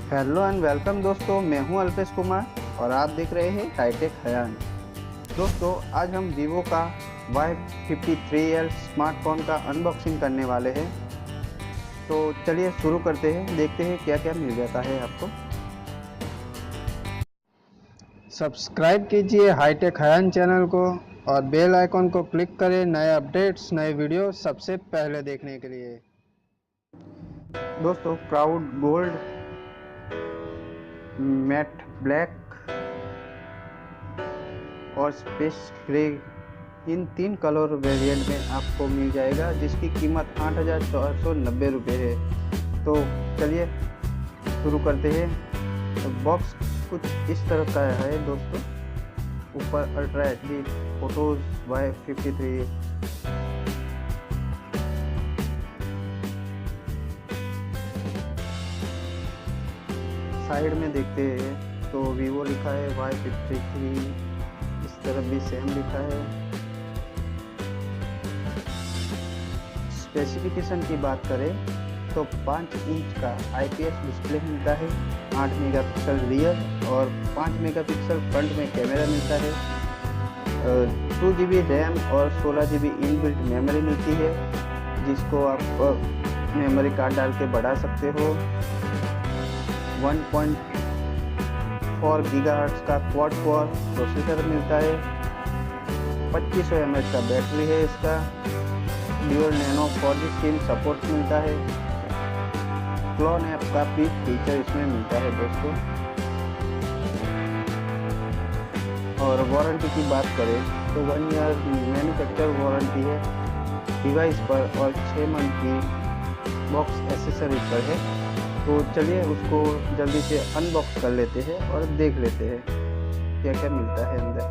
Hello and welcome दोस्तों, मैं हूं अल्पेश कुमार और आप देख रहे हैं हाईटेक हयान। दोस्तों, आज हम वीवो का Y53L स्मार्टफोन का अनबॉक्सिंग करने वाले हैं। तो चलिए शुरू करते हैं, देखते हैं क्या क्या मिल जाता है आपको। सब्सक्राइब कीजिए हाईटेक हयान चैनल को और बेल आइकॉन को क्लिक करें नए अपडेट्स, नए वीडियो सबसे पहले देखने के लिए। दोस्तों, क्राउड गोल्ड, मैट ब्लैक और स्पेस ग्रे, इन 3 कलर वेरिएंट में आपको मिल जाएगा, जिसकी कीमत 8,490 रुपये है। तो चलिए शुरू करते हैं। तो बॉक्स कुछ इस तरह का है दोस्तों। ऊपर ultra HD photos Y53, side में देखते हैं तो वीवो लिखा है, Y53 इस तरफ भी सेम लिखा है। स्पेसिफिकेशन की बात करें तो 5 इंच का IPS डिस्प्ले मिलता है, 8 मेगापिक्सल रियर और 5 मेगापिक्सल फ्रंट में कैमरा मिलता है। 2 GB रैम और 16 GB इनबिल्ट मेमोरी मिलती है, जिसको आप मेमोरी कार्ड डाल के बढ़ा सकते हो। 1.4 GHz का क्वाड कोर प्रोसेसर मिलता है। 2500 mAh का बैटरी है इसका। Dual nano 4G SIM support मिलता है। क्लोन ऐप का भी फीचर इसमें मिलता है दोस्तों। और वारंटी की बात करें तो 1 ईयर मैन्युफैक्चर वारंटी है डिवाइस पर और 6 मंथ की बॉक्स एसेसरीज पर है। तो चलिए उसको जल्दी से अनबॉक्स कर लेते हैं और देख लेते हैं क्या क्या मिलता है अंदर।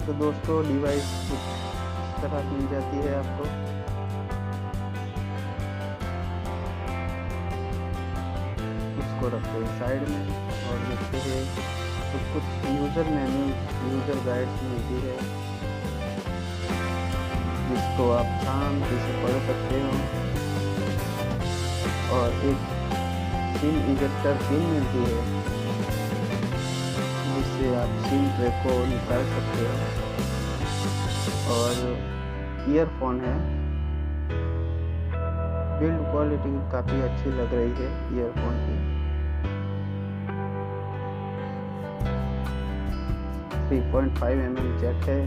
तो दोस्तों, डिवाइस कुछ इस तरह मिल जाती है आपको। इसको रखते हैं साइड में और देखते हैं तो कुछ यूज़र मैनुअल, यूज़र गाइड्स मिलती है, जिसको आप शांति से पढ़ सकते हो। और एक सिम इजेक्टर पिन मिलती है, जिससे आप सिम ट्रे को निकाल सकते हो। और ईयरफोन है, बिल्ड क्वालिटी काफ़ी अच्छी लग रही है ईयरफोन की। 3.5 mm जैक है।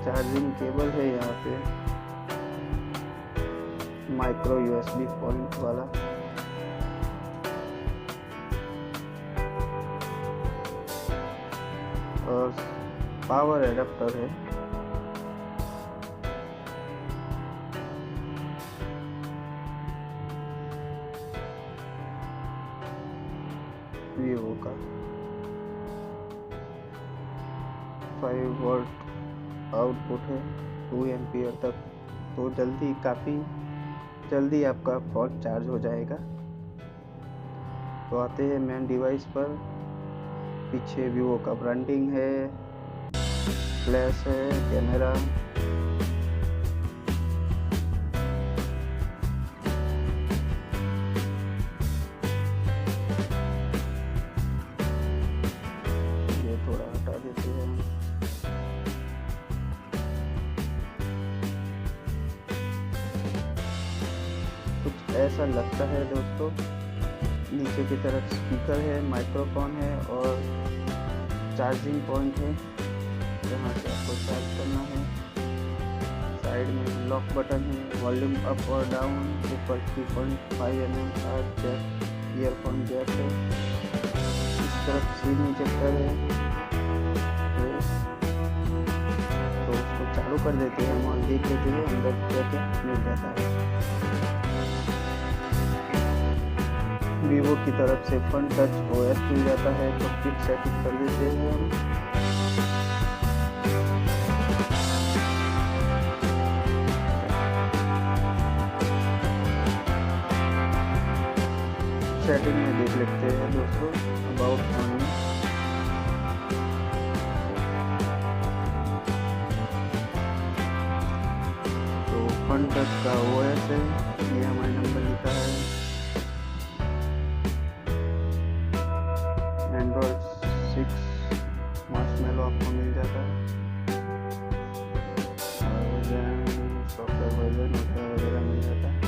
चार्जिंग केबल है यहाँ पे, माइक्रो USB पॉइंट वाला। और पावर एडाप्टर है। वीवो का 5 वोल्ट आउटपुट है, 2 एम्पियर तक। तो काफ़ी जल्दी आपका फ़ोन चार्ज हो जाएगा। तो आते हैं मेन डिवाइस पर। पीछे वीवो का ब्रांडिंग है, फ्लैश है, कैमरा। ये थोड़ा हटा देते हैं। कुछ ऐसा लगता है दोस्तों। नीचे की तरफ स्पीकर है, माइक्रोफोन है और चार्जिंग पॉइंट है, जहाँ से आपको चार्ज करना है। साइड में लॉक बटन है, वॉल्यूम अप और डाउन। ऊपर 3.5 mm का जैक, ईयरफोन जैक है। इस तरफ सिम इजेक्टर है। तो उसको चालू कर देते हैं और देख लेते हैं अंदर क्या क्या मिल जाता है। वीवो की तरफ से फन टच ओएस मिल जाता है, तो क्विक सेटिंग कर देते हैं हम। सेटिंग में देख लेते हैं दोस्तों, अबाउट फोन में तो फन टच का ओएस है, ये हमारे नंबर लिखा है। एंड्रॉइड 6 मार्शमैलो आपको मिल जाता है, सॉफ्टवेयर वर्जन वगैरह मिल जाता है।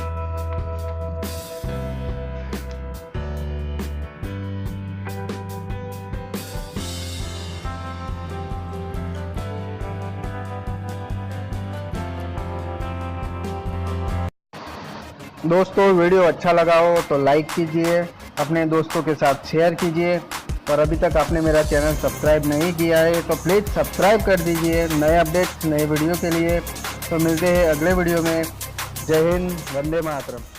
दोस्तों वीडियो अच्छा लगा हो तो लाइक कीजिए, अपने दोस्तों के साथ शेयर कीजिए, और अभी तक आपने मेरा चैनल सब्सक्राइब नहीं किया है तो प्लीज़ सब्सक्राइब कर दीजिए नए अपडेट्स नए वीडियो के लिए। तो मिलते हैं अगले वीडियो में। जय हिंद, वंदे मातरम।